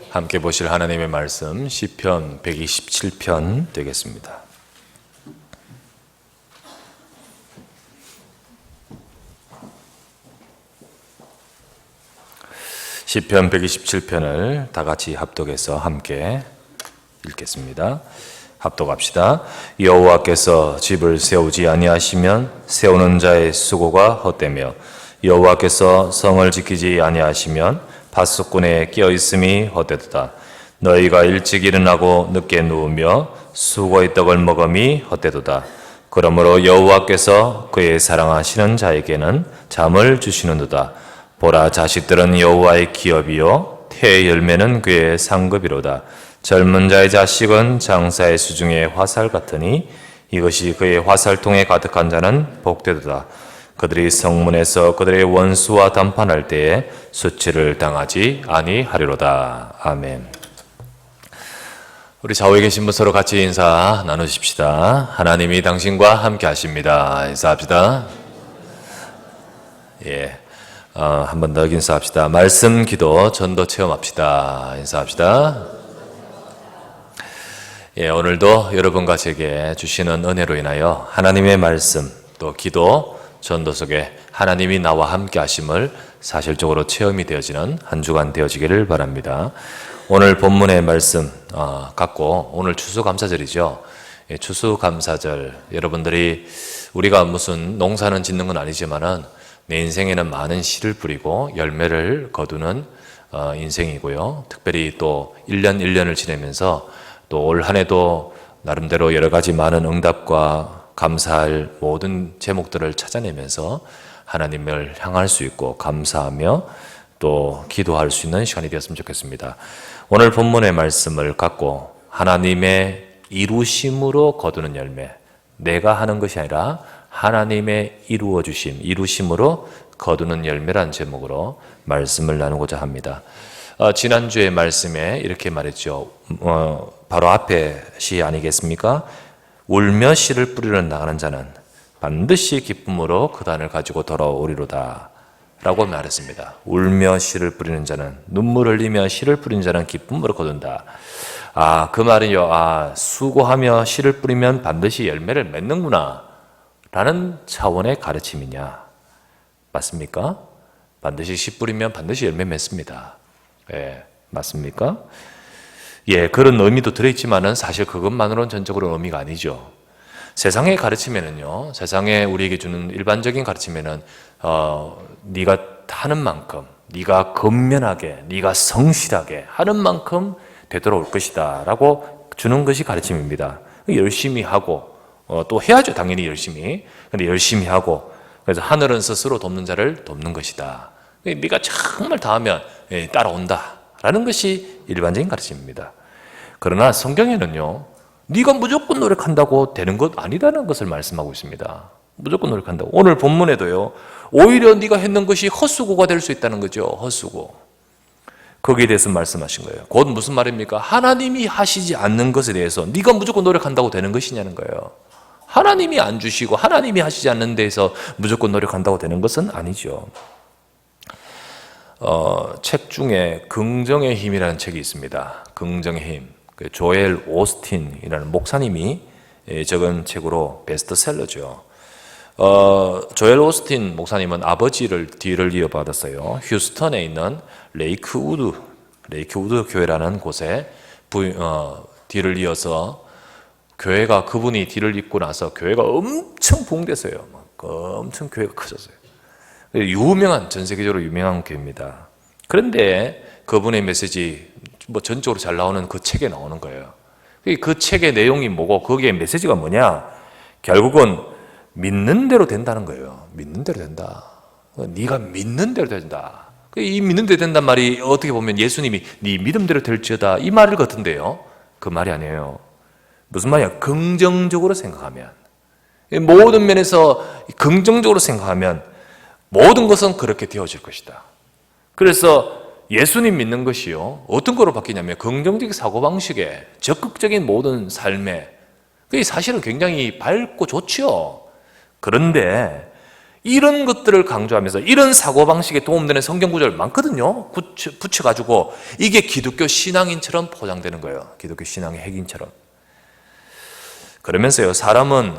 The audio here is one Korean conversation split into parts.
함께 보실 하나님의 말씀 시편 127편 되겠습니다. 시편 127편을 다 같이 합독해서 함께 읽겠습니다. 합독합시다. 여호와께서 집을 세우지 아니하시면 세우는 자의 수고가 헛되며 여호와께서 성을 지키지 아니하시면 밭속꾼에 끼어있음이 헛되도다. 너희가 일찍 일어나고 늦게 누우며 수고의 떡을 먹음이 헛되도다. 그러므로 여호와께서 그의 사랑하시는 자에게는 잠을 주시는도다. 보라, 자식들은 여호와의 기업이요 태의 열매는 그의 상급이로다. 젊은 자의 자식은 장사의 수중의 화살 같으니 이것이 그의 화살통에 가득한 자는 복되도다. 그들이 성문에서 그들의 원수와 담판할 때에 수치를 당하지 아니하리로다. 아멘. 우리 좌우에 계신 분 서로 같이 인사 나누십시다. 하나님이 당신과 함께 하십니다. 인사합시다. 한 번 더 인사합시다. 말씀, 기도, 전도 체험합시다. 인사합시다. 오늘도 여러분과 제게 주시는 은혜로 인하여 하나님의 말씀, 또 기도, 전도 속에 하나님이 나와 함께 하심을 사실적으로 체험이 되어지는 한 주간 되어지기를 바랍니다. 오늘 본문의 말씀 갖고 오늘 추수감사절이죠. 추수감사절, 여러분들이 우리가 무슨 농사는 짓는 건 아니지만은 내 인생에는 많은 씨를 뿌리고 열매를 거두는 인생이고요. 특별히 또 1년 1년을 지내면서 또 올 한 해도 나름대로 여러 가지 많은 응답과 감사할 모든 제목들을 찾아내면서 하나님을 향할 수 있고 감사하며 또 기도할 수 있는 시간이 되었으면 좋겠습니다. 오늘 본문의 말씀을 갖고 하나님의 이루심으로 거두는 열매, 내가 하는 것이 아니라 하나님의 이루심으로 거두는 열매란 제목으로 말씀을 나누고자 합니다. 지난주의 말씀에 이렇게 말했죠. 바로 앞에 시 아니겠습니까? 울며 씨를 뿌리러 나가는 자는 반드시 기쁨으로 그 단을 가지고 돌아오리로다 라고 말했습니다. 울며 씨를 뿌리는 자는, 눈물 흘리며 씨를 뿌리는 자는 기쁨으로 거둔다. 그 말은요, 수고하며 씨를 뿌리면 반드시 열매를 맺는구나 라는 차원의 가르침이냐, 맞습니까? 반드시 씨 뿌리면 반드시 열매 맺습니다. 맞습니까? 그런 의미도 들어있지만은 사실 그것만으로는 전적으로 의미가 아니죠. 세상의 가르침에는요, 세상에 우리에게 주는 일반적인 가르침에는 네가 하는 만큼, 네가 근면하게, 네가 성실하게 하는 만큼 되돌아올 것이다 라고 주는 것이 가르침입니다. 열심히 하고 또 해야죠, 당연히 열심히. 근데 열심히 하고, 그래서 하늘은 스스로 돕는 자를 돕는 것이다. 네가 정말 다하면 따라온다 라는 것이 일반적인 가르침입니다. 그러나 성경에는요, 네가 무조건 노력한다고 되는 것 아니다는 것을 말씀하고 있습니다. 무조건 노력한다고. 오늘 본문에도요, 오히려 네가 했는 것이 헛수고가 될 수 있다는 거죠. 헛수고. 거기에 대해서 말씀하신 거예요. 곧 무슨 말입니까? 하나님이 하시지 않는 것에 대해서 네가 무조건 노력한다고 되는 것이냐는 거예요. 하나님이 안 주시고 하나님이 하시지 않는 데에서 무조건 노력한다고 되는 것은 아니죠. 책 중에 긍정의 힘이라는 책이 있습니다. 긍정의 힘. 조엘 오스틴이라는 목사님이 적은 책으로 베스트셀러죠. 조엘 오스틴 목사님은 아버지를 뒤를 이어받았어요. 휴스턴에 있는 레이크우드 교회라는 곳에 뒤를 이어서 교회가, 그분이 뒤를 잇고 나서 교회가 엄청 붕괴했어요. 엄청 교회가 커졌어요. 전 세계적으로 유명한 교회입니다. 그런데 그분의 메시지, 전적으로 잘 나오는 그 책에 나오는 거예요. 그 책의 내용이 뭐고, 거기에 메시지가 뭐냐? 결국은 믿는 대로 된다는 거예요. 믿는 대로 된다. 네가 믿는 대로 된다. 이 믿는 대로 된단 말이 어떻게 보면 예수님이 네 믿음대로 될지어다 이 말 같은데요. 그 말이 아니에요. 무슨 말이야? 긍정적으로 생각하면, 모든 면에서 긍정적으로 생각하면 모든 것은 그렇게 되어질 것이다. 그래서 예수님 믿는 것이요, 어떤 거로 바뀌냐면 긍정적인 사고방식에, 적극적인 모든 삶에, 그게 사실은 굉장히 밝고 좋죠. 그런데 이런 것들을 강조하면서 이런 사고방식에 도움되는 성경구절 많거든요. 붙여가지고 이게 기독교 신앙인처럼 포장되는 거예요. 기독교 신앙의 핵인처럼. 그러면서요, 사람은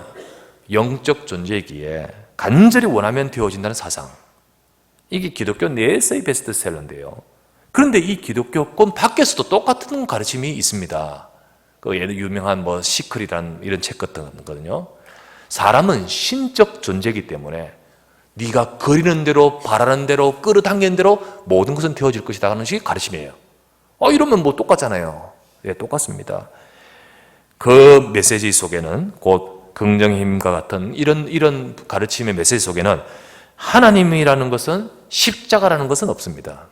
영적 존재이기에 간절히 원하면 되어진다는 사상, 이게 기독교 내에서의 베스트셀러인데요. 그런데 이 기독교권 밖에서도 똑같은 가르침이 있습니다. 그 예를 유명한 시클이라는 이런 책 같은 거거든요. 사람은 신적 존재이기 때문에 네가 그리는 대로, 바라는 대로, 끌어당기는 대로 모든 것은 되어질 것이다 하는 식의 가르침이에요. 이러면 똑같잖아요. 예, 똑같습니다. 그 메시지 속에는 곧 긍정의 힘과 같은 이런 가르침의 메시지 속에는 하나님이라는 것은, 십자가라는 것은 없습니다.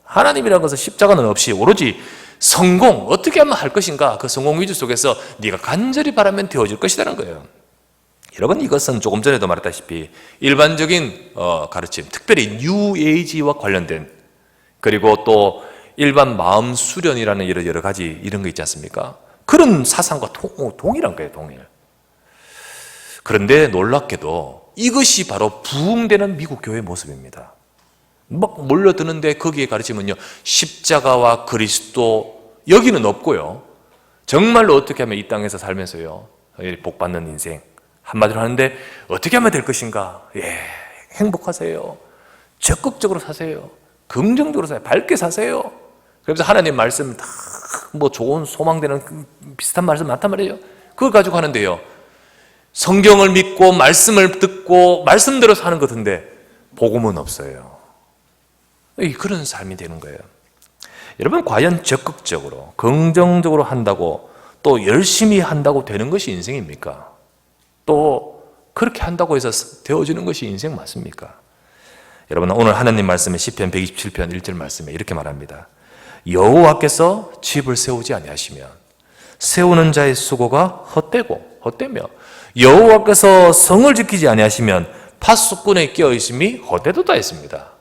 하나님이라는 것은 십자가는 없이 오로지 성공, 어떻게 하면 할 것인가, 그 성공 위주 속에서 네가 간절히 바라면 되어질 것이라는 거예요. 여러분, 이것은 조금 전에도 말했다시피 일반적인 가르침, 특별히 뉴에이지와 관련된, 그리고 또 일반 마음 수련이라는 여러 가지 이런 거 있지 않습니까? 그런 사상과 동일한 거예요, 동일. 그런데 놀랍게도 이것이 바로 부흥되는 미국 교회의 모습입니다. 막 몰려드는데 거기에 가르치면요, 십자가와 그리스도 여기는 없고요, 정말로 어떻게 하면 이 땅에서 살면서요 복받는 인생, 한마디로 하는데 어떻게 하면 될 것인가, 행복하세요, 적극적으로 사세요, 긍정적으로 사세요, 밝게 사세요. 그래서 하나님 말씀 다 좋은 소망되는 비슷한 말씀 많단 말이에요. 그걸 가지고 하는데요, 성경을 믿고 말씀을 듣고 말씀대로 사는 것 같은데 복음은 없어요. 그런 삶이 되는 거예요. 여러분, 과연 적극적으로 긍정적으로 한다고 또 열심히 한다고 되는 것이 인생입니까? 또 그렇게 한다고 해서 되어지는 것이 인생 맞습니까? 여러분, 오늘 하나님 말씀에 시편 127편 1절 말씀에 이렇게 말합니다. 여호와께서 집을 세우지 아니하시면 세우는 자의 수고가 헛되며 여호와께서 성을 지키지 아니하시면 파수꾼의 깨어있음이 헛되도다 했습니다.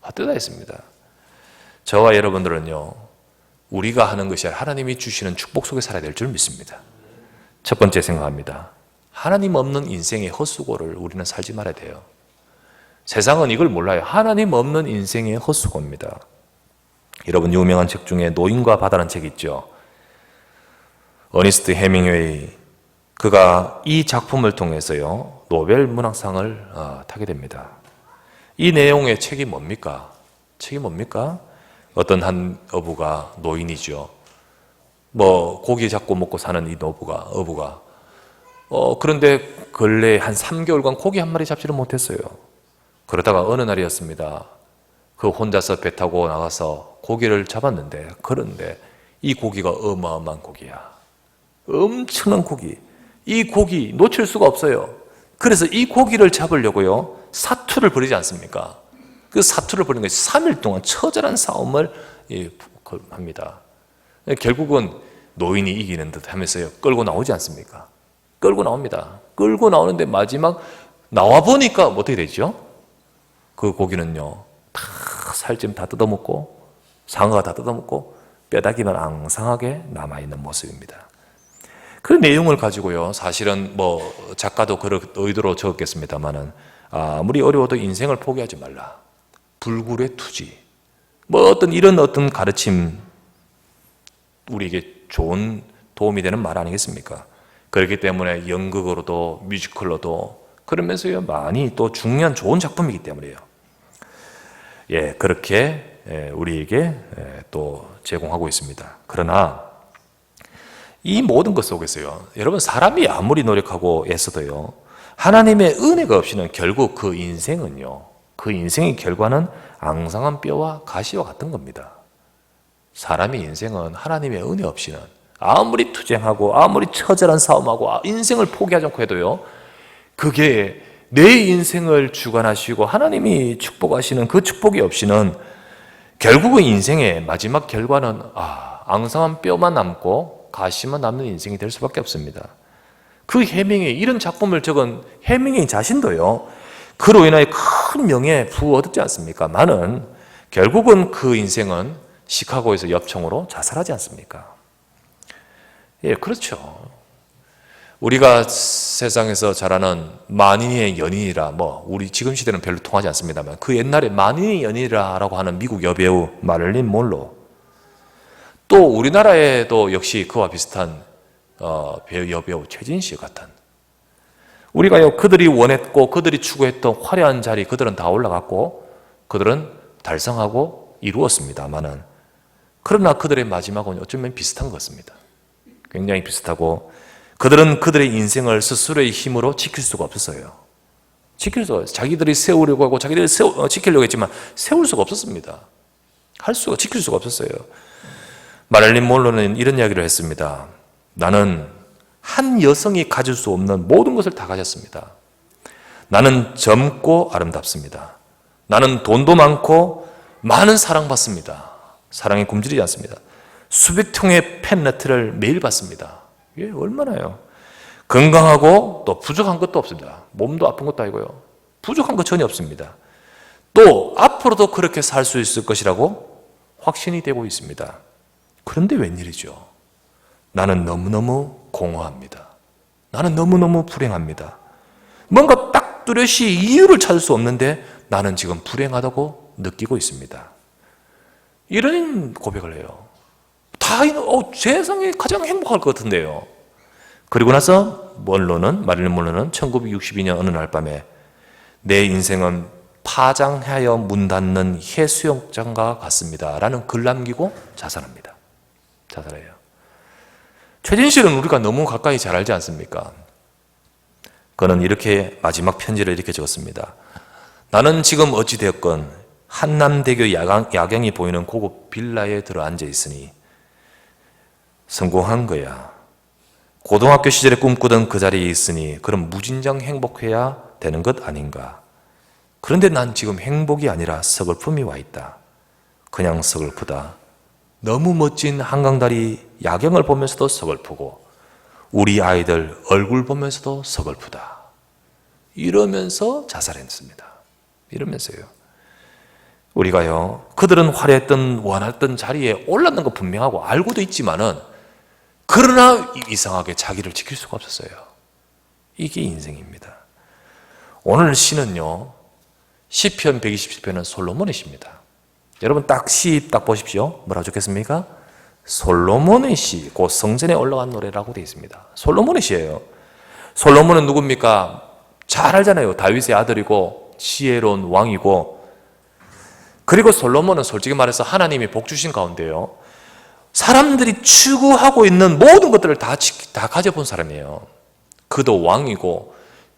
헛되다 했습니다. 저와 여러분들은요, 우리가 하는 것이 아니라 하나님이 주시는 축복 속에 살아야 될 줄 믿습니다. 첫 번째 생각합니다. 하나님 없는 인생의 헛수고를 우리는 살지 말아야 돼요. 세상은 이걸 몰라요. 하나님 없는 인생의 헛수고입니다. 여러분, 유명한 책 중에 노인과 바다라는 책이 있죠. 어니스트 헤밍웨이, 그가 이 작품을 통해서요 노벨 문학상을 타게 됩니다. 이 내용의 책이 뭡니까? 어떤 한 어부가, 노인이죠, 고기 잡고 먹고 사는 이 어부가 그런데 근래 한 3개월간 고기 한 마리 잡지를 못했어요. 그러다가 어느 날이었습니다. 그 혼자서 배 타고 나가서 고기를 잡았는데, 그런데 이 고기가 어마어마한 고기야. 엄청난 고기. 이 고기 놓칠 수가 없어요. 그래서 이 고기를 잡으려고요 사투를 벌이지 않습니까? 그 사투를 벌이는 것이 3일 동안 처절한 싸움을 합니다. 결국은 노인이 이기는 듯 하면서요 끌고 나오지 않습니까? 끌고 나옵니다. 끌고 나오는데 마지막 나와보니까 어떻게 되죠? 그 고기는요 다 살찜 다 뜯어먹고 상어가 다 뜯어먹고 뼈다귀만 앙상하게 남아있는 모습입니다. 그 내용을 가지고요, 사실은 작가도 그런 의도로 적었겠습니다만은, 아무리 어려워도 인생을 포기하지 말라, 불굴의 투지, 어떤 가르침, 우리에게 좋은 도움이 되는 말 아니겠습니까? 그렇기 때문에 연극으로도 뮤지컬로도 그러면서요 많이 또 중요한 좋은 작품이기 때문이에요. 그렇게 우리에게 또 제공하고 있습니다. 그러나 이 모든 것 속에서요, 여러분, 사람이 아무리 노력하고 애써도요 하나님의 은혜가 없이는 결국 그 인생의 결과는 앙상한 뼈와 가시와 같은 겁니다. 사람의 인생은 하나님의 은혜 없이는 아무리 투쟁하고 아무리 처절한 싸움하고 인생을 포기하지 않고 해도요, 그게 내 인생을 주관하시고 하나님이 축복하시는 그 축복이 없이는 결국은 인생의 마지막 결과는 앙상한 뼈만 남고 가시만 남는 인생이 될 수밖에 없습니다. 그 해밍웨이, 이런 작품을 적은 해밍웨이 자신도요 그로 인하여 큰 명예 부호 얻지 않습니까?만은 결국은 그 인생은 시카고에서 엽총으로 자살하지 않습니까? 그렇죠. 우리가 세상에서 잘 아는 만인의 연인이라, 우리 지금 시대는 별로 통하지 않습니다만, 그 옛날에 만인의 연인이라고 하는 미국 여배우 마릴린 monroe, 또 우리나라에도 역시 그와 비슷한 여배우 최진실 같은, 우리가요, 그들이 원했고 그들이 추구했던 화려한 자리, 그들은 다 올라갔고 그들은 달성하고 이루었습니다만은, 그러나 그들의 마지막은 어쩌면 비슷한 것 같습니다. 굉장히 비슷하고, 그들은 그들의 인생을 스스로의 힘으로 지킬 수가 없었어요. 지킬 수가 없어요. 자기들이 세우려고 하고 자기들이 지키려고 했지만 세울 수가 없었습니다. 지킬 수가 없었어요. 마릴린 monroe는 이런 이야기를 했습니다. 나는 한 여성이 가질 수 없는 모든 것을 다 가졌습니다. 나는 젊고 아름답습니다. 나는 돈도 많고 많은 사랑받습니다. 사랑에 굶주리지 않습니다. 수백 통의 팬레터를 매일 받습니다. 이게 얼마나요? 건강하고 또 부족한 것도 없습니다. 몸도 아픈 것도 아니고요. 부족한 것 전혀 없습니다. 또 앞으로도 그렇게 살 수 있을 것이라고 확신이 되고 있습니다. 그런데 웬일이죠? 나는 너무너무 공허합니다. 나는 너무너무 불행합니다. 뭔가 딱 뚜렷이 이유를 찾을 수 없는데 나는 지금 불행하다고 느끼고 있습니다. 이런 고백을 해요. 세상에 가장 행복할 것 같은데요. 그리고 나서 마릴린 monroe는 1962년 어느 날 밤에 내 인생은 파장하여 문 닫는 해수욕장과 같습니다 라는 글 남기고 자살합니다. 자살해요. 최진실은 우리가 너무 가까이 잘 알지 않습니까? 그는 이렇게 마지막 편지를 이렇게 적었습니다. 나는 지금 어찌되었건 한남대교 야경이 보이는 고급 빌라에 들어앉아 있으니 성공한 거야. 고등학교 시절에 꿈꾸던 그 자리에 있으니 그럼 무진장 행복해야 되는 것 아닌가. 그런데 난 지금 행복이 아니라 서글픔이 와 있다. 그냥 서글프다. 너무 멋진 한강다리 야경을 보면서도 서글프고 우리 아이들 얼굴 보면서도 서글프다. 이러면서 자살했습니다. 이러면서요. 우리가요, 그들은 화려했던 원했던 자리에 올랐는 거 분명하고 알고도 있지만은, 그러나 이상하게 자기를 지킬 수가 없었어요. 이게 인생입니다. 오늘 시는요, 시편 127편은 솔로몬의 시입니다. 여러분 시 딱 보십시오. 뭐라고 적혔습니까? 솔로몬의 시, 곧 성전에 올라간 노래라고 되어 있습니다. 솔로몬의 시예요. 솔로몬은 누굽니까? 잘 알잖아요. 다윗의 아들이고 지혜로운 왕이고, 그리고 솔로몬은 솔직히 말해서 하나님이 복 주신 가운데요, 사람들이 추구하고 있는 모든 것들을 다 가져본 사람이에요. 그도 왕이고,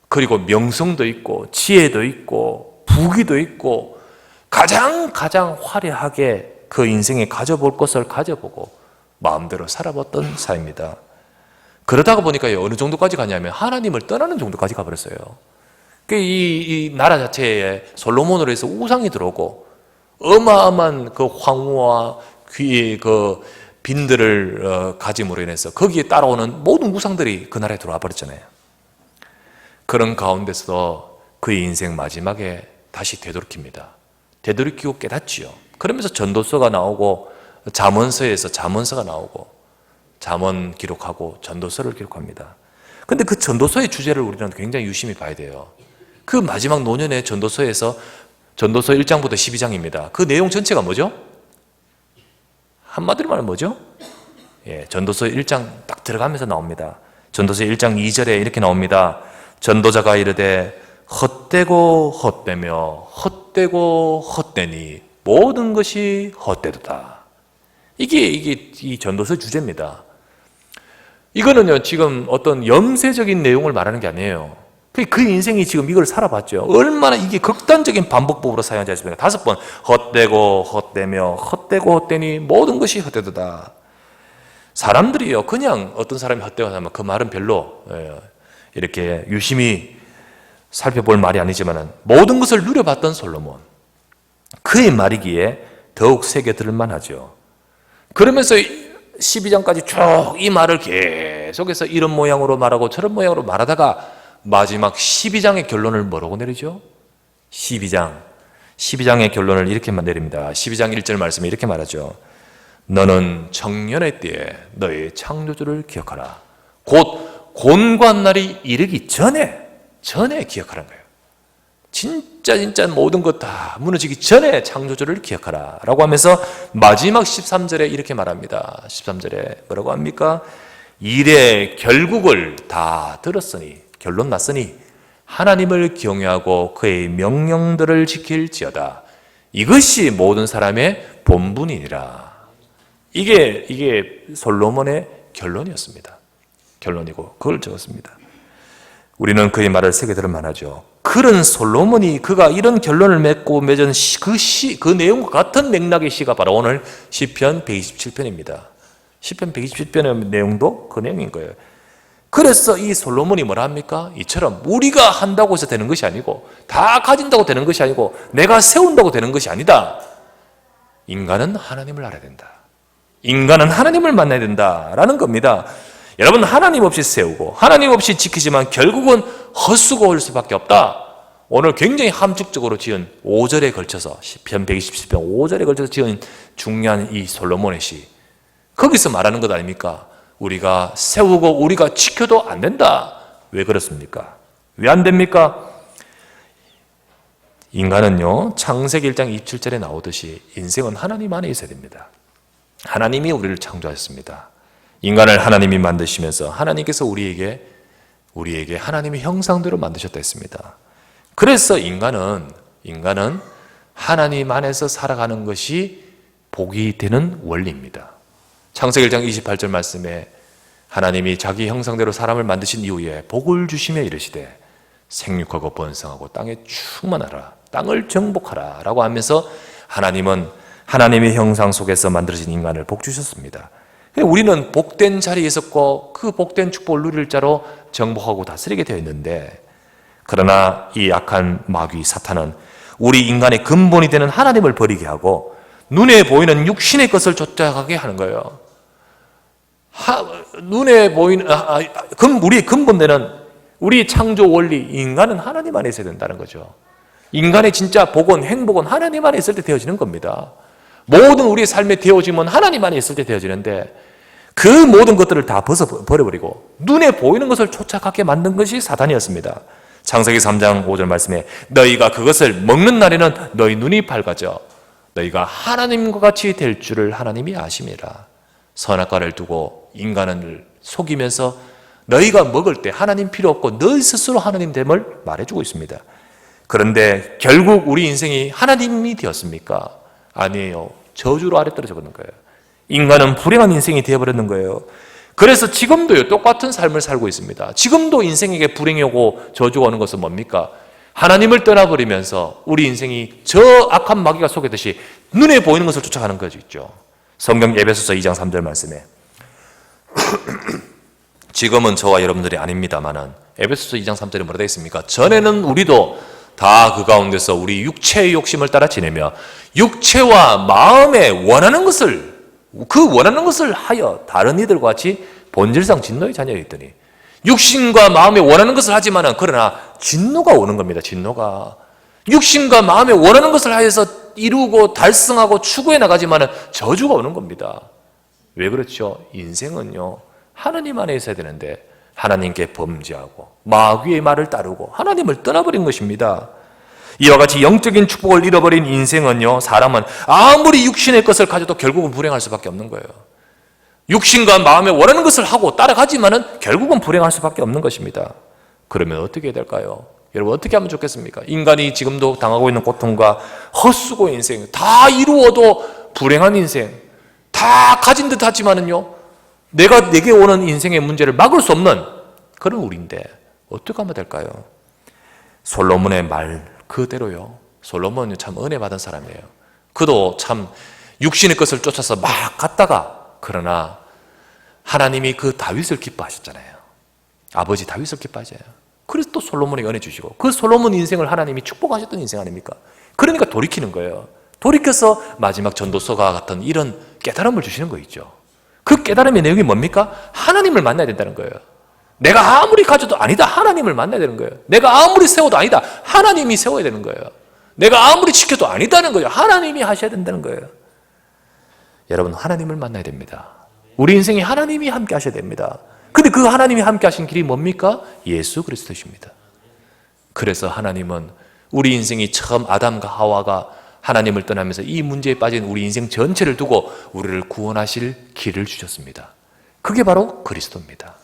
그리고 명성도 있고, 지혜도 있고, 부귀도 있고, 가장 화려하게 그 인생에 가져볼 것을 가져보고 마음대로 살아봤던 사입니다. 그러다가 보니까 어느 정도까지 가냐면 하나님을 떠나는 정도까지 가버렸어요. 이 나라 자체에 솔로몬으로 해서 우상이 들어오고 어마어마한 그 황후와 그 빈들을 가짐으로 인해서 거기에 따라오는 모든 우상들이 그 나라에 들어와 버렸잖아요. 그런 가운데서도 그의 인생 마지막에 다시 되돌이킵니다. 되돌이키고 깨닫지요. 그러면서 전도서가 나오고 잠언서에서 잠언서가 나오고 잠언 기록하고 전도서를 기록합니다. 근데 그 전도서의 주제를 우리는 굉장히 유심히 봐야 돼요. 그 마지막 노년의 전도서에서 전도서 1장부터 12장입니다. 그 내용 전체가 뭐죠? 한마디로 말하면 뭐죠? 전도서 1장 딱 들어가면서 나옵니다. 전도서 1장 2절에 이렇게 나옵니다. 전도자가 이르되 헛되고 헛되며 헛되고 헛되니 모든 것이 헛되도다. 이게 이 전도서 주제입니다. 이거는요, 지금 어떤 염세적인 내용을 말하는 게 아니에요. 그 인생이 지금 이걸 살아봤죠. 얼마나 이게 극단적인 반복법으로 사용하지 않습니까? 5번 헛되고 헛되며 헛되고 헛되니 모든 것이 헛되도다. 사람들이요, 그냥 어떤 사람이 헛되고 하면 그 말은 별로 이렇게 유심히 살펴볼 말이 아니지만 모든 것을 누려봤던 솔로몬, 그의 말이기에 더욱 새겨들만 하죠. 그러면서 12장까지 쭉 이 말을 계속해서 이런 모양으로 말하고 저런 모양으로 말하다가 마지막 12장의 결론을 뭐라고 내리죠? 12장의 결론을 이렇게 내립니다. 12장 1절 말씀에 이렇게 말하죠. 너는 청년의 때에 너의 창조주를 기억하라. 곧 곤고한 날이 이르기 전에 기억하라는 거예요. 진짜 모든 것 다 무너지기 전에 창조주를 기억하라 라고 하면서 마지막 13절에 이렇게 말합니다. 13절에 뭐라고 합니까? 일의 결국을 다 들었으니, 결론 났으니 하나님을 경외하고 그의 명령들을 지킬지어다. 이것이 모든 사람의 본분이니라. 이게 솔로몬의 결론이었습니다. 결론이고 그걸 적었습니다. 우리는 그의 말을 새겨 들을 만하죠. 그런 솔로몬이 그가 이런 결론을 맺고 맺은 그 내용과 같은 맥락의 시가 바로 오늘 시편 127편입니다. 시편 127편의 내용도 그 내용인 거예요. 그래서 이 솔로몬이 뭐라 합니까? 이처럼 우리가 한다고 해서 되는 것이 아니고, 다 가진다고 되는 것이 아니고, 내가 세운다고 되는 것이 아니다. 인간은 하나님을 알아야 된다. 인간은 하나님을 만나야 된다라는 겁니다. 여러분, 하나님 없이 세우고 하나님 없이 지키지만 결국은 헛수고할 수밖에 없다. 오늘 굉장히 함축적으로 지은 5절에 걸쳐서, 시편 127편 5절에 걸쳐서 지은 중요한 이 솔로몬의 시, 거기서 말하는 것 아닙니까? 우리가 세우고 우리가 지켜도 안 된다. 왜 그렇습니까? 왜 안 됩니까? 인간은요, 창세기 1장 27절에 나오듯이 인생은 하나님 안에 있어야 됩니다. 하나님이 우리를 창조하셨습니다. 인간을 하나님이 만드시면서 하나님께서 우리에게 하나님의 형상대로 만드셨다 했습니다. 그래서 인간은 하나님 안에서 살아가는 것이 복이 되는 원리입니다. 창세기 1장 28절 말씀에 하나님이 자기 형상대로 사람을 만드신 이후에 복을 주시며 이르시되 생육하고 번성하고 땅에 충만하라, 땅을 정복하라 라고 하면서 하나님은 하나님의 형상 속에서 만들어진 인간을 복 주셨습니다. 우리는 복된 자리에 있었고 그 복된 축복을 누릴 자로 정복하고 다스리게 되어 있는데, 그러나 이 악한 마귀 사탄은 우리 인간의 근본이 되는 하나님을 버리게 하고 눈에 보이는 육신의 것을 쫓아가게 하는 거예요. 눈에 보이는 우리의 근본되는 우리 창조 원리, 인간은 하나님 안에 있어야 된다는 거죠. 인간의 진짜 복은, 행복은 하나님 안에 있을 때 되어지는 겁니다. 모든 우리의 삶에 되어지면 하나님 안에 있을 때 되어지는데, 그 모든 것들을 다 버려버리고 눈에 보이는 것을 쫓아가게 만든 것이 사단이었습니다. 창세기 3장 5절 말씀에 너희가 그것을 먹는 날에는 너희 눈이 밝아져 너희가 하나님과 같이 될 줄을 하나님이 아심이라. 선악과를 두고 인간을 속이면서 너희가 먹을 때 하나님 필요 없고 너희 스스로 하나님 됨을 말해주고 있습니다. 그런데 결국 우리 인생이 하나님이 되었습니까? 아니에요. 저주로 아래 떨어져 버린 거예요. 인간은 불행한 인생이 되어버렸는 거예요. 그래서 지금도요, 똑같은 삶을 살고 있습니다. 지금도 인생에게 불행이 오고 저주가 오는 것은 뭡니까? 하나님을 떠나버리면서 우리 인생이 저 악한 마귀가 속이듯이 눈에 보이는 것을 쫓아가는 거죠. 있죠. 성경 에베소서 2장 3절 말씀에 지금은 저와 여러분들이 아닙니다만은 에베소서 2장 3절에 뭐라 되어 있습니까? 전에는 우리도 다 그 가운데서 우리 육체의 욕심을 따라 지내며 육체와 마음에 원하는 것을 하여 다른 이들과 같이 본질상 진노의 자녀였더니, 육신과 마음에 원하는 것을 하지만은 그러나 진노가 오는 겁니다. 진노가 육신과 마음에 원하는 것을 하여서 이루고 달성하고 추구해 나가지만은 저주가 오는 겁니다. 왜 그렇죠? 인생은요, 하나님 안에 있어야 되는데 하나님께 범죄하고 마귀의 말을 따르고 하나님을 떠나버린 것입니다. 이와 같이 영적인 축복을 잃어버린 인생은요, 사람은 아무리 육신의 것을 가져도 결국은 불행할 수밖에 없는 거예요. 육신과 마음에 원하는 것을 하고 따라가지만은 결국은 불행할 수밖에 없는 것입니다. 그러면 어떻게 해야 될까요? 여러분, 어떻게 하면 좋겠습니까? 인간이 지금도 당하고 있는 고통과 헛수고 인생, 다 이루어도 불행한 인생, 다 가진 듯 하지만은요, 내게 오는 인생의 문제를 막을 수 없는 그런 우리인데 어떻게 하면 될까요? 솔로몬의 말 그대로요. 솔로몬은 참 은혜 받은 사람이에요. 그도 참 육신의 것을 쫓아서 막 갔다가, 그러나 하나님이 그 다윗을 기뻐하셨잖아요. 아버지 다윗을 기뻐하셔요. 그래서 또 솔로몬에게 은혜 주시고, 그 솔로몬 인생을 하나님이 축복하셨던 인생 아닙니까? 그러니까 돌이키는 거예요. 돌이켜서 마지막 전도서가 같은 이런 깨달음을 주시는 거 있죠. 그 깨달음의 내용이 뭡니까? 하나님을 만나야 된다는 거예요. 내가 아무리 가져도 아니다, 하나님을 만나야 되는 거예요. 내가 아무리 세워도 아니다, 하나님이 세워야 되는 거예요. 내가 아무리 지켜도 아니다는 거예요. 하나님이 하셔야 된다는 거예요. 여러분, 하나님을 만나야 됩니다. 우리 인생에 하나님이 함께 하셔야 됩니다. 근데 그 하나님이 함께 하신 길이 뭡니까? 예수 그리스도십니다. 그래서 하나님은 우리 인생이 처음 아담과 하와가 하나님을 떠나면서 이 문제에 빠진 우리 인생 전체를 두고 우리를 구원하실 길을 주셨습니다. 그게 바로 그리스도입니다.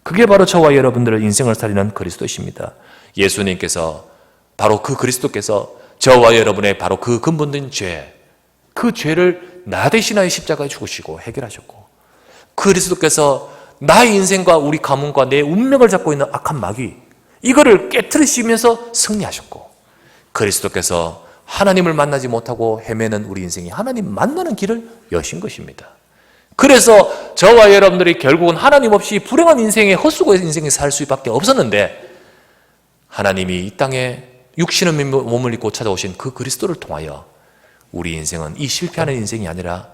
그게 바로 저와 여러분들의 인생을 살리는 그리스도십니다. 예수님께서 바로 그 그리스도께서 저와 여러분의 바로 그 근본된 죄, 그 죄를 나 대신하여 십자가에 죽으시고 해결하셨고, 그리스도께서 나의 인생과 우리 가문과 내 운명을 잡고 있는 악한 마귀, 이거를 깨트리시면서 승리하셨고, 그리스도께서 하나님을 만나지 못하고 헤매는 우리 인생이 하나님 만나는 길을 여신 것입니다. 그래서 저와 여러분들이 결국은 하나님 없이 불행한 인생에, 헛수고의 인생에 살 수밖에 없었는데, 하나님이 이 땅에 육신의 몸을 입고 찾아오신 그 그리스도를 통하여 우리 인생은 이 실패하는 인생이 아니라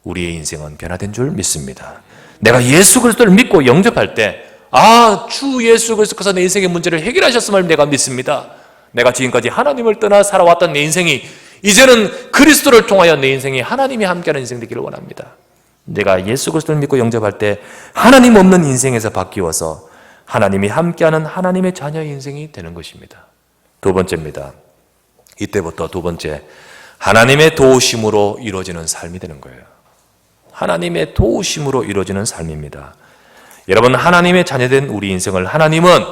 우리의 인생은 변화된 줄 믿습니다. 내가 예수 그리스도를 믿고 영접할 때, 주 예수 그리스도께서 내 인생의 문제를 해결하셨음을 내가 믿습니다. 내가 지금까지 하나님을 떠나 살아왔던 내 인생이 이제는 그리스도를 통하여 내 인생이 하나님이 함께하는 인생 되기를 원합니다. 내가 예수 그리스도를 믿고 영접할 때 하나님 없는 인생에서 바뀌어서 하나님이 함께하는 하나님의 자녀의 인생이 되는 것입니다. 두 번째입니다. 이때부터 두 번째, 하나님의 도우심으로 이루어지는 삶이 되는 거예요. 하나님의 도우심으로 이루어지는 삶입니다. 여러분, 하나님의 자녀된 우리 인생을 하나님은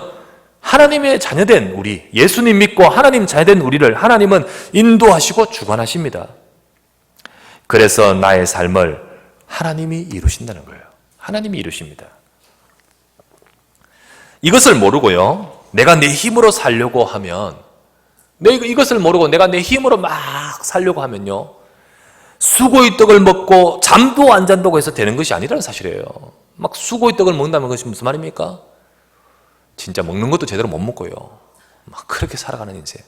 하나님의 자녀된 우리, 예수님 믿고 하나님 자녀된 우리를 하나님은 인도하시고 주관하십니다. 그래서 나의 삶을 하나님이 이루신다는 거예요. 하나님이 이루십니다. 이것을 모르고요, 내가 내 힘으로 살려고 하면, 이것을 모르고 내가 내 힘으로 막 살려고 하면요, 수고의 떡을 먹고 잠도 안 잔다고 해서 되는 것이 아니라는 사실이에요. 막 수고의 떡을 먹는다는 것이 무슨 말입니까? 진짜 먹는 것도 제대로 못 먹고요, 막 그렇게 살아가는 인생.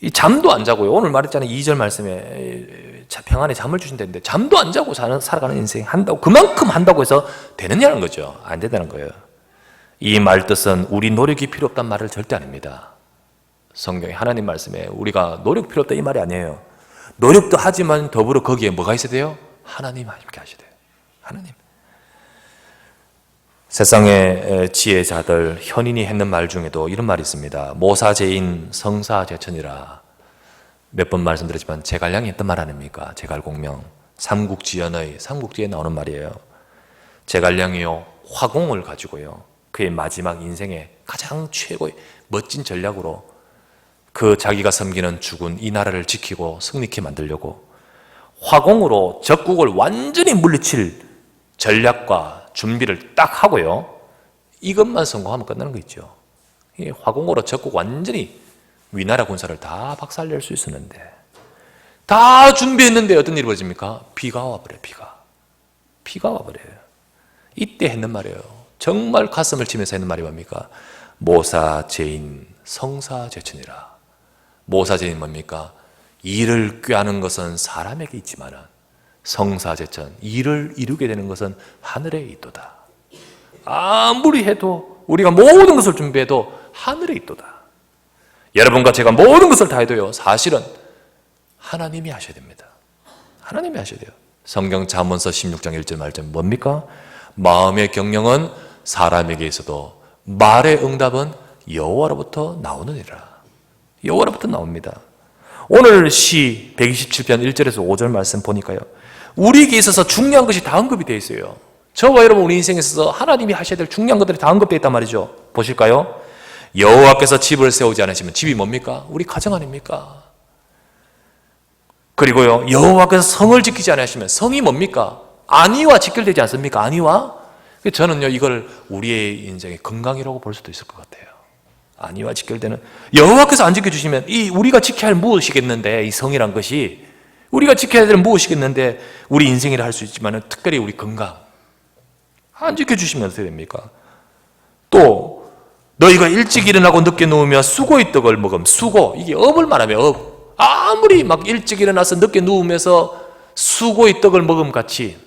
이 잠도 안 자고요. 오늘 말했잖아요. 2절 말씀에 평안에 잠을 주신다는데, 잠도 안 자고 살아가는 인생 한다고, 그만큼 한다고 해서 되느냐는 거죠. 안 된다는 거예요. 이 말 뜻은 우리 노력이 필요 없다는 말을 절대 아닙니다. 성경의 하나님 말씀에 우리가 노력 필요 없다 이 말이 아니에요. 노력도 하지만 더불어 거기에 뭐가 있어야 돼요? 하나님 함께 하셔야 돼요. 하나님. 세상의 지혜자들, 현인이 했는 말 중에도 이런 말이 있습니다. 모사제인 성사제천이라. 몇 번 말씀드렸지만 제갈량이 했던 말 아닙니까? 제갈공명. 삼국지연의, 삼국지에 나오는 말이에요. 제갈량이요, 화공을 가지고요, 그의 마지막 인생의 가장 최고의 멋진 전략으로 그 자기가 섬기는 죽은 이 나라를 지키고 승리케 만들려고 화공으로 적국을 완전히 물리칠 전략과 준비를 딱 하고요, 이것만 성공하면 끝나는 거 있죠. 화공으로 적국 완전히 위나라 군사를 다 박살낼 수 있었는데, 다 준비했는데 어떤 일이 벌어집니까? 비가 와버려요. 비가 와버려요. 이때 했는 말이에요. 정말 가슴을 치면서 했는 말이 뭡니까? 모사제인 성사제천이라. 모사제인 뭡니까? 일을 꾀하는 것은 사람에게 있지만 성사제천, 일을 이루게 되는 것은 하늘에 있도다. 아무리 해도, 우리가 모든 것을 준비해도 하늘에 있도다. 여러분과 제가 모든 것을 다 해도요, 사실은 하나님이 하셔야 됩니다. 하나님이 하셔야 돼요. 성경 잠언서 16장 1절 말씀 뭡니까? 마음의 경영은 사람에게 있어도 말의 응답은 여호와로부터 나오느니라. 여호와로부터 나옵니다. 오늘 시 127편 1절에서 5절 말씀 보니까요, 우리에게 있어서 중요한 것이 다 언급이 되어 있어요. 저와 여러분 우리 인생에 있어서 하나님이 하셔야 될 중요한 것들이 다 언급되어 있단 말이죠. 보실까요? 여호와께서 집을 세우지 않으시면 집이 뭡니까? 우리 가정 아닙니까? 그리고요, 여호와께서 성을 지키지 않으시면 성이 뭡니까? 안위와 직결되지 않습니까? 안위와? 저는요, 이걸 우리의 인생의 건강이라고 볼 수도 있을 것 같아요. 안위와 직결되는, 여호와께서 안 지켜주시면 이 우리가 지켜야 할 무엇이겠는데, 이 성이란 것이 우리가 지켜야 될 무엇이겠는데, 우리 인생이라 할 수 있지만 특별히 우리 건강 안 지켜주시면 어떻게 됩니까? 또 너희가 일찍 일어나고 늦게 누우며 수고의 떡을 먹음. 수고, 이게 업을 말하면 업. 아무리 막 일찍 일어나서 늦게 누우면서 수고의 떡을 먹음 같이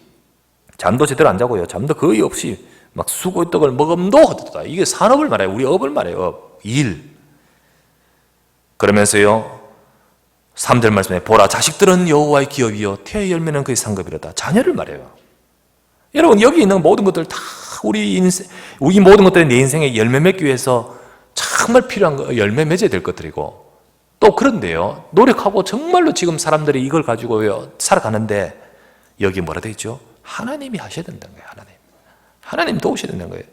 잠도 제대로 안 자고요, 잠도 거의 없이 막 수고의 떡을 먹음도 헛되다. 이게 산업을 말해요. 우리 업을 말해요. 업, 일. 그러면서요, 3절 말씀에 보라, 자식들은 여호와의 기업이요 태의 열매는 그의 상급이로다. 자녀를 말해요. 여러분, 여기 있는 모든 것들 다 우리 모든 것들이 내 인생에 열매 맺기 위해서 정말 필요한 열매 맺어야 될 것들이고, 또 그런데요, 노력하고 정말로 지금 사람들이 이걸 가지고 살아가는데, 여기 뭐라 되어 있죠? 하나님이 하셔야 된다는 거예요. 하나님 도우셔야 된다는 거예요.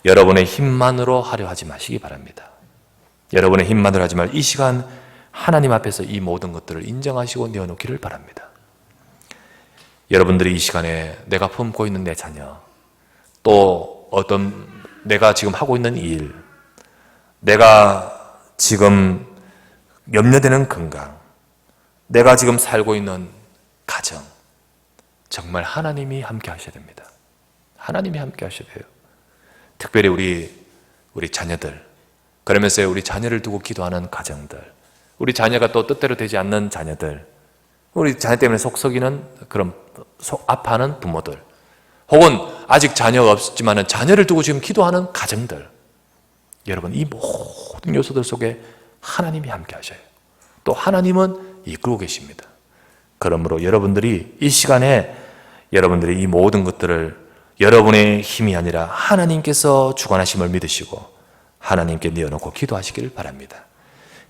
여러분의 힘만으로 하려 하지 마시기 바랍니다. 여러분의 힘만으로 하지 말고 이 시간 하나님 앞에서 이 모든 것들을 인정하시고 내어놓기를 바랍니다. 여러분들이 이 시간에 내가 품고 있는 내 자녀, 또 어떤 내가 지금 하고 있는 일, 내가 지금 염려되는 건강, 내가 지금 살고 있는 가정, 정말 하나님이 함께 하셔야 됩니다. 하나님이 함께 하셔야 돼요. 특별히 우리 자녀들, 그러면서 우리 자녀를 두고 기도하는 가정들, 우리 자녀가 또 뜻대로 되지 않는 자녀들, 우리 자녀 때문에 속 썩이는 그런 아파하는 부모들, 혹은 아직 자녀가 없지만 자녀를 두고 지금 기도하는 가정들, 여러분 이 모든 요소들 속에 하나님이 함께 하셔요. 또 하나님은 이끌고 계십니다. 그러므로 여러분들이 이 시간에 여러분들이 이 모든 것들을 여러분의 힘이 아니라 하나님께서 주관하심을 믿으시고 하나님께 내어놓고 기도하시기를 바랍니다.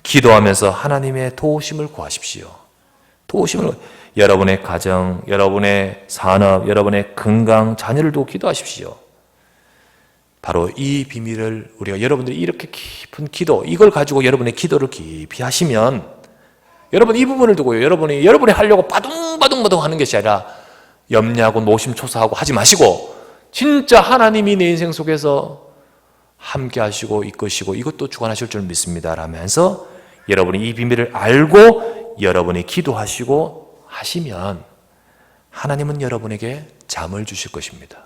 기도하면서 하나님의 도우심을 구하십시오. 도우심을, 여러분의 가정, 여러분의 산업, 여러분의 건강, 자녀를 두고 기도하십시오. 바로 이 비밀을 우리가 여러분들이 이렇게 깊은 기도, 이걸 가지고 여러분의 기도를 깊이 하시면, 여러분 이 부분을 두고요, 여러분이 하려고 바둥바둥 하는 것이 아니라 염려하고 노심초사하고 하지 마시고, 진짜 하나님이 내 인생 속에서 함께 하시고 이끄시고 이것도 주관하실 줄 믿습니다 라면서 여러분이 이 비밀을 알고 여러분이 기도하시고 하시면 하나님은 여러분에게 잠을 주실 것입니다.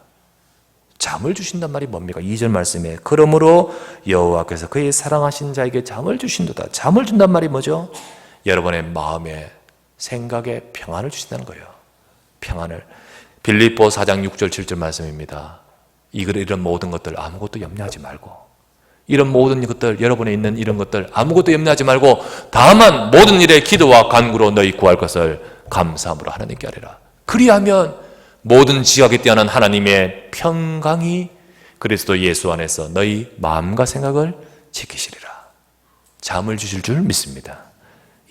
잠을 주신단 말이 뭡니까? 2절 말씀에 그러므로 여호와께서 그의 사랑하신 자에게 잠을 주신도다. 잠을 준단 말이 뭐죠? 여러분의 마음에, 생각에 평안을 주신다는 거예요. 평안을. 빌립보 4장 6절 7절 말씀입니다. 이런 모든 것들 아무것도 염려하지 말고, 이런 모든 것들, 여러분에 있는 이런 것들 아무것도 염려하지 말고 다만 모든 일에 기도와 간구로 너희 구할 것을 감사함으로 하나님께 아뢰라. 그리하면 모든 지각에 뛰어난 하나님의 평강이 그리스도 예수 안에서 너희 마음과 생각을 지키시리라. 잠을 주실 줄 믿습니다.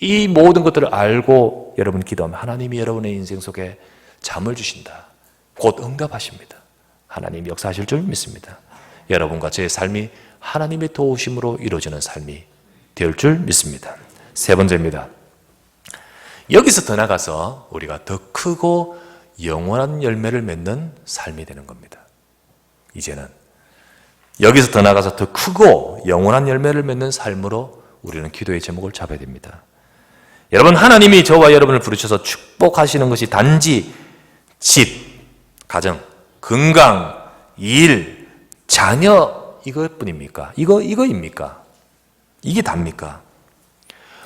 이 모든 것들을 알고 여러분 기도하면 하나님이 여러분의 인생 속에 잠을 주신다. 곧 응답하십니다. 하나님이 역사하실 줄 믿습니다. 여러분과 제 삶이 하나님의 도우심으로 이루어지는 삶이 될 줄 믿습니다. 세 번째입니다. 여기서 더 나가서 우리가 더 크고 영원한 열매를 맺는 삶이 되는 겁니다. 이제는 여기서 더 나가서 더 크고 영원한 열매를 맺는 삶으로 우리는 기도의 제목을 잡아야 됩니다. 여러분, 하나님이 저와 여러분을 부르셔서 축복하시는 것이 단지 집, 가정, 건강, 일, 자녀 이것뿐입니까? 이거입니까? 이게 답니까?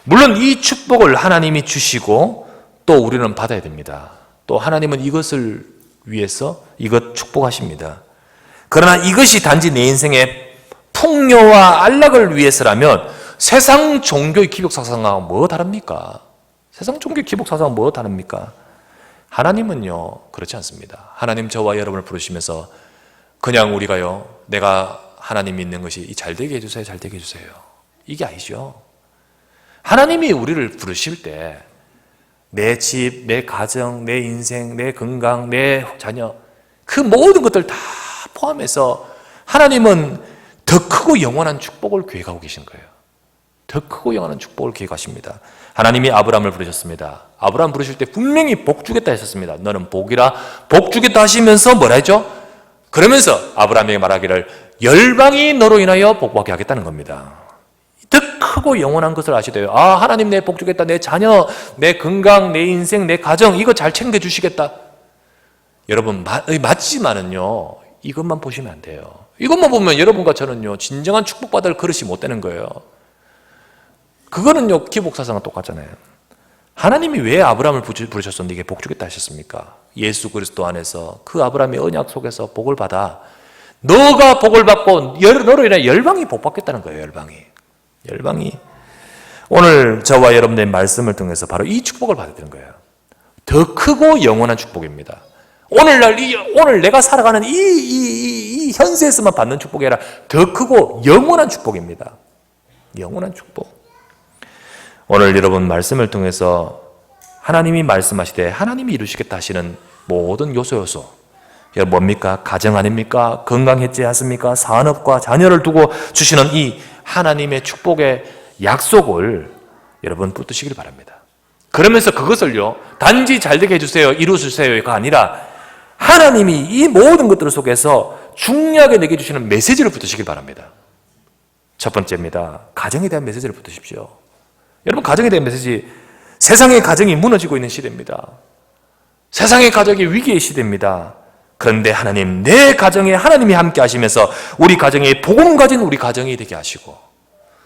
물론 이 축복을 하나님이 주시고 또 우리는 받아야 됩니다. 또 하나님은 이것을 위해서 이것 축복하십니다. 그러나 이것이 단지 내 인생의 풍요와 안락을 위해서라면 세상 종교의 기복사상과 뭐 다릅니까? 세상 종교의 기복사상과 뭐 다릅니까? 하나님은요 그렇지 않습니다. 하나님 저와 여러분을 부르시면서 그냥 우리가요 내가 하나님 믿는 것이 잘 되게 해주세요, 잘 되게 해주세요, 이게 아니죠. 하나님이 우리를 부르실 때 내 집, 내 가정, 내 인생, 내 건강, 내 자녀 그 모든 것들 다 포함해서 하나님은 더 크고 영원한 축복을 계획하고 계신 거예요. 더 크고 영원한 축복을 계획하십니다. 하나님이 아브라함을 부르셨습니다. 아브라함 부르실 때 분명히 복 주겠다 했었습니다. 너는 복이라 복 주겠다 하시면서 뭐라 했죠? 그러면서 아브라함에게 말하기를 열방이 너로 인하여 복받게 하겠다는 겁니다. 더 크고 영원한 것을 아시대요. 아, 하나님 내 복 주겠다. 내 자녀, 내 건강, 내 인생, 내 가정 이거 잘 챙겨주시겠다. 여러분 맞지만은요 이것만 보시면 안 돼요. 이것만 보면 여러분과 저는요 진정한 축복받을 그릇이 못 되는 거예요. 그거는요 기복사상과 똑같잖아요. 하나님이 왜 아브라함을 부르셔서 네게 복 주겠다 하셨습니까? 예수 그리스도 안에서 그 아브라함의 언약 속에서 복을 받아 너가 복을 받고 너로 인해 열방이 복 받겠다는 거예요. 열방이 오늘 저와 여러분의 말씀을 통해서 바로 이 축복을 받아야 되는 거예요. 더 크고 영원한 축복입니다. 오늘 내가 살아가는 이 현세에서만 받는 축복이 아니라 더 크고 영원한 축복입니다. 영원한 축복. 오늘 여러분 말씀을 통해서 하나님이 말씀하시되 하나님이 이루시겠다 하시는 모든 요소 여러분 뭡니까? 가정 아닙니까? 건강했지 않습니까? 산업과 자녀를 두고 주시는 이 하나님의 축복의 약속을 여러분 붙드시길 바랍니다. 그러면서 그것을요 단지 잘되게 해주세요, 이루어주세요가 아니라 하나님이 이 모든 것들 속에서 중요하게 내게 주시는 메시지를 붙드시길 바랍니다. 첫 번째입니다. 가정에 대한 메시지를 붙드십시오. 여러분 가정에 대한 메시지, 세상의 가정이 무너지고 있는 시대입니다. 세상의 가정이 위기의 시대입니다. 그런데 하나님, 내 가정에 하나님이 함께 하시면서 우리 가정이 복음 가진 우리 가정이 되게 하시고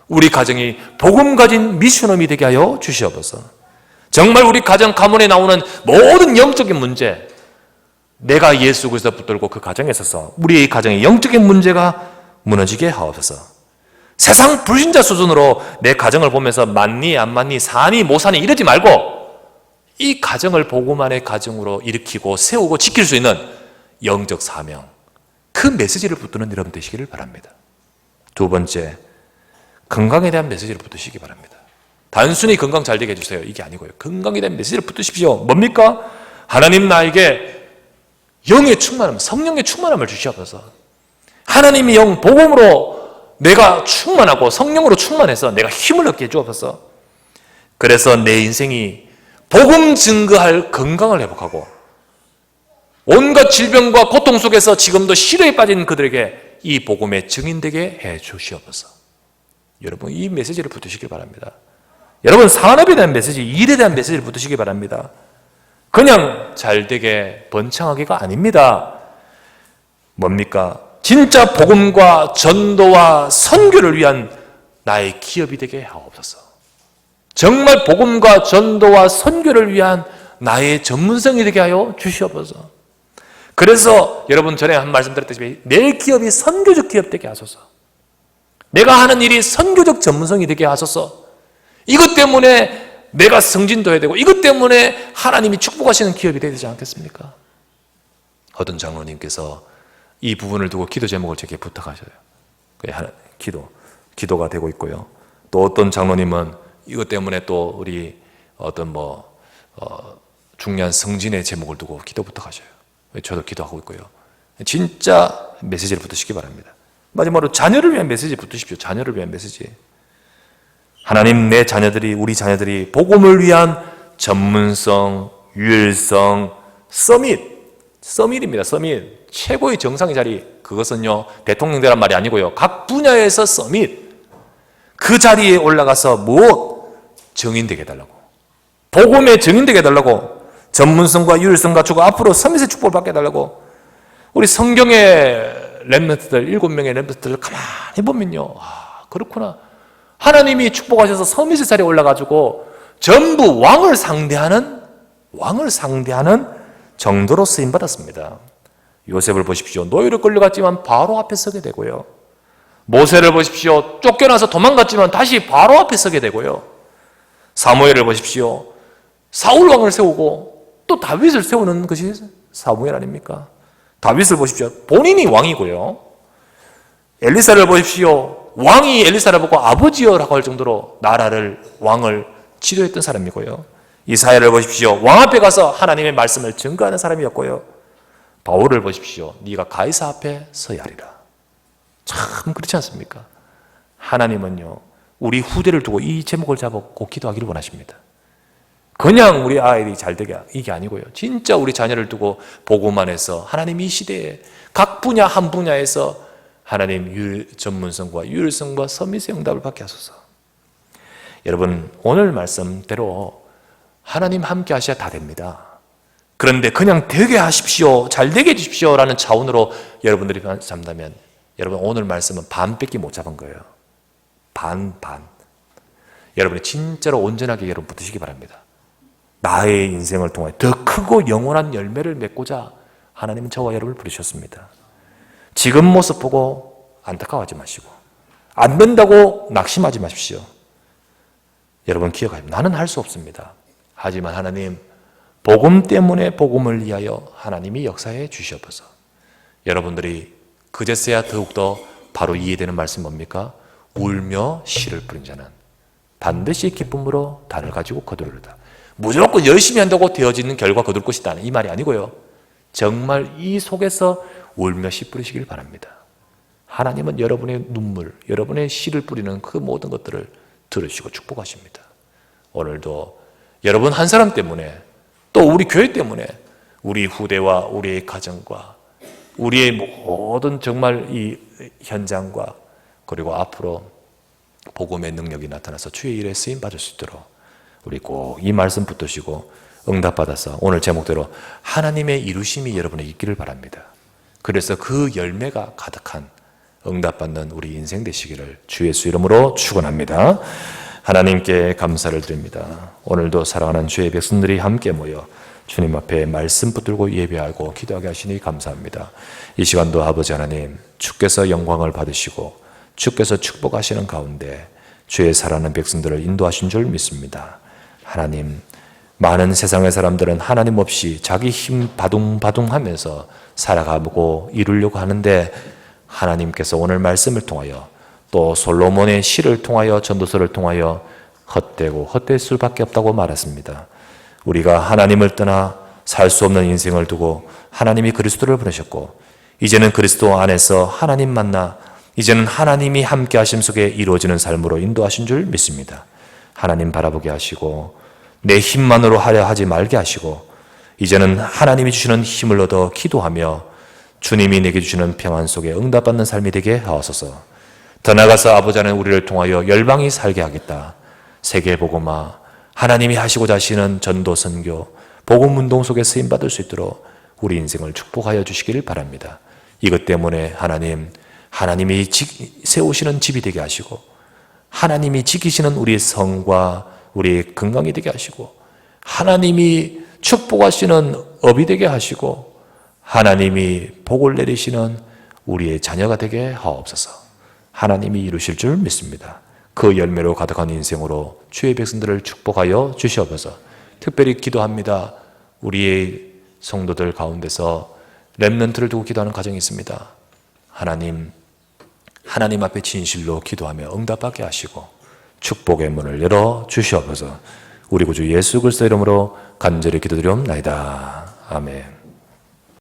우리 가정이 복음 가진 미션홈이 되게 하여 주시옵소서. 정말 우리 가정 가문에 나오는 모든 영적인 문제, 내가 예수 그리스도 붙들고 그 가정에 있어서 우리의 가정의 영적인 문제가 무너지게 하옵소서. 세상 불신자 수준으로 내 가정을 보면서 맞니 안 맞니 사니 못 사니 이러지 말고 이 가정을 복음만의 가정으로 일으키고 세우고 지킬 수 있는 영적 사명, 그 메시지를 붙드는 여러분 되시기를 바랍니다. 두 번째, 건강에 대한 메시지를 붙드시기 바랍니다. 단순히 건강 잘 되게 해주세요 이게 아니고요, 건강에 대한 메시지를 붙드십시오. 뭡니까? 하나님 나에게 영의 충만함, 성령의 충만함을 주시옵소서. 하나님이 영 복음으로 내가 충만하고 성령으로 충만해서 내가 힘을 얻게 해주옵소서. 그래서 내 인생이 복음 증거할 건강을 회복하고 온갖 질병과 고통 속에서 지금도 시련에 빠진 그들에게 이 복음의 증인되게 해 주시옵소서. 여러분 이 메시지를 붙드시기 바랍니다. 여러분 산업에 대한 메시지, 일에 대한 메시지를 붙드시기 바랍니다. 그냥 잘되게 번창하기가 아닙니다. 뭡니까? 진짜 복음과 전도와 선교를 위한 나의 기업이 되게 하옵소서. 정말 복음과 전도와 선교를 위한 나의 전문성이 되게 하여 주시옵소서. 그래서 여러분 전에 한 말씀 드렸다시피 내 기업이 선교적 기업 되게 하소서. 내가 하는 일이 선교적 전문성이 되게 하소서. 이것 때문에 내가 승진도 해야 되고 이것 때문에 하나님이 축복하시는 기업이 되지 않겠습니까? 어떤 장로님께서 이 부분을 두고 기도 제목을 제게 부탁하셔요. 기도가 되고 있고요. 또 어떤 장로님은 이것 때문에 또 우리 어떤 중요한 성진의 제목을 두고 기도 부탁하셔요. 저도 기도하고 있고요. 진짜 메시지를 붙으시기 바랍니다. 마지막으로 자녀를 위한 메시지 붙으십시오. 자녀를 위한 메시지. 하나님, 내 자녀들이, 우리 자녀들이 복음을 위한 전문성, 유일성, 서밋입니다. 서밋. 최고의 정상의 자리. 그것은요, 대통령 되란 말이 아니고요. 각 분야에서 서밋. 그 자리에 올라가서 무엇? 증인되게 해달라고. 복음의 증인되게 해달라고. 전문성과 유일성 갖추고 앞으로 서밋의 축복을 받게 해달라고. 우리 성경의 렘넌트들, 7명의 렘넌트들을 가만히 보면요. 그렇구나. 하나님이 축복하셔서 서밋의 자리에 올라가지고 전부 왕을 상대하는 정도로 쓰임받았습니다. 요셉을 보십시오. 노예로 끌려갔지만 바로 앞에 서게 되고요. 모세를 보십시오. 쫓겨나서 도망갔지만 다시 바로 앞에 서게 되고요. 사무엘을 보십시오. 사울 왕을 세우고 또 다윗을 세우는 것이 사무엘 아닙니까? 다윗을 보십시오. 본인이 왕이고요. 엘리사를 보십시오. 왕이 엘리사를 보고 아버지여라고 할 정도로 나라를, 왕을 지도했던 사람이고요. 이사야를 보십시오. 왕 앞에 가서 하나님의 말씀을 증거하는 사람이었고요. 바울을 보십시오. 네가 가이사 앞에 서야 하리라. 참 그렇지 않습니까? 하나님은요, 우리 후대를 두고 이 제목을 잡고 기도하기를 원하십니다. 그냥 우리 아이들이 잘되게 이게 아니고요. 진짜 우리 자녀를 두고 복음 안에서 하나님 이 시대에 각 분야 한 분야에서 하나님 전문성과 유일성과 서밋의 응답을 받게 하소서. 여러분 오늘 말씀대로 하나님 함께 하셔야 다 됩니다. 그런데 그냥 되게 하십시오, 잘 되게 해주십시오 라는 차원으로 여러분들이 잡다면 여러분 오늘 말씀은 반밖에 못 잡은 거예요. 반. 여러분이 진짜로 온전하게 여러분 붙으시기 바랍니다. 나의 인생을 통해 더 크고 영원한 열매를 맺고자 하나님은 저와 여러분을 부르셨습니다. 지금 모습 보고 안타까워하지 마시고 안 된다고 낙심하지 마십시오. 여러분 기억하십시오. 나는 할 수 없습니다. 하지만 하나님 복음 때문에 복음을 위하여 하나님이 역사해 주시옵소서. 여러분들이 그제서야 더욱더 바로 이해되는 말씀 뭡니까? 울며 씨를 뿌린 자는 반드시 기쁨으로 단을 가지고 거두리로다. 무조건 열심히 한다고 되어지는 결과 거둘 것이다, 이 말이 아니고요. 정말 이 속에서 울며 씨 뿌리시길 바랍니다. 하나님은 여러분의 눈물, 여러분의 씨를 뿌리는 그 모든 것들을 들으시고 축복하십니다. 오늘도 여러분 한 사람 때문에, 또 우리 교회 때문에 우리 후대와 우리의 가정과 우리의 모든 정말 이 현장과 그리고 앞으로 복음의 능력이 나타나서 주의 일에 쓰임 받을 수 있도록 우리 꼭 이 말씀 붙드시고 응답받아서 오늘 제목대로 하나님의 이루심이 여러분에 있기를 바랍니다. 그래서 그 열매가 가득한 응답받는 우리 인생 되시기를 주 예수 이름으로 축원합니다. 하나님께 감사를 드립니다. 오늘도 사랑하는 주의 백성들이 함께 모여 주님 앞에 말씀 붙들고 예배하고 기도하게 하시니 감사합니다. 이 시간도 아버지 하나님, 주께서 영광을 받으시고 주께서 축복하시는 가운데 주의 사랑하는 백성들을 인도하신 줄 믿습니다. 하나님, 많은 세상의 사람들은 하나님 없이 자기 힘 바둥바둥하면서 살아가고 이루려고 하는데 하나님께서 오늘 말씀을 통하여 또 솔로몬의 시를 통하여 전도서를 통하여 헛되고 헛될 수밖에 없다고 말했습니다. 우리가 하나님을 떠나 살 수 없는 인생을 두고 하나님이 그리스도를 보내셨고 이제는 그리스도 안에서 하나님 만나 이제는 하나님이 함께 하심 속에 이루어지는 삶으로 인도하신 줄 믿습니다. 하나님 바라보게 하시고 내 힘만으로 하려 하지 말게 하시고 이제는 하나님이 주시는 힘을 얻어 기도하며 주님이 내게 주시는 평안 속에 응답받는 삶이 되게 하옵소서. 더 나아가서 아버지 하나님 우리를 통하여 열방이 살게 하겠다. 세계복음화 하나님이 하시고자 하시는 전도 선교 복음운동 속에 쓰임받을 수 있도록 우리 인생을 축복하여 주시기를 바랍니다. 이것 때문에 하나님이 세우시는 집이 되게 하시고 하나님이 지키시는 우리의 성과 우리의 건강이 되게 하시고 하나님이 축복하시는 업이 되게 하시고 하나님이 복을 내리시는 우리의 자녀가 되게 하옵소서. 하나님이 이루실 줄 믿습니다. 그 열매로 가득한 인생으로 주의 백성들을 축복하여 주시옵소서. 특별히 기도합니다. 우리의 성도들 가운데서 렘넌트를 두고 기도하는 가정이 있습니다. 하나님 앞에 진실로 기도하며 응답받게 하시고 축복의 문을 열어 주시옵소서. 우리 구주 예수 그리스도 이름으로 간절히 기도드리옵나이다. 아멘.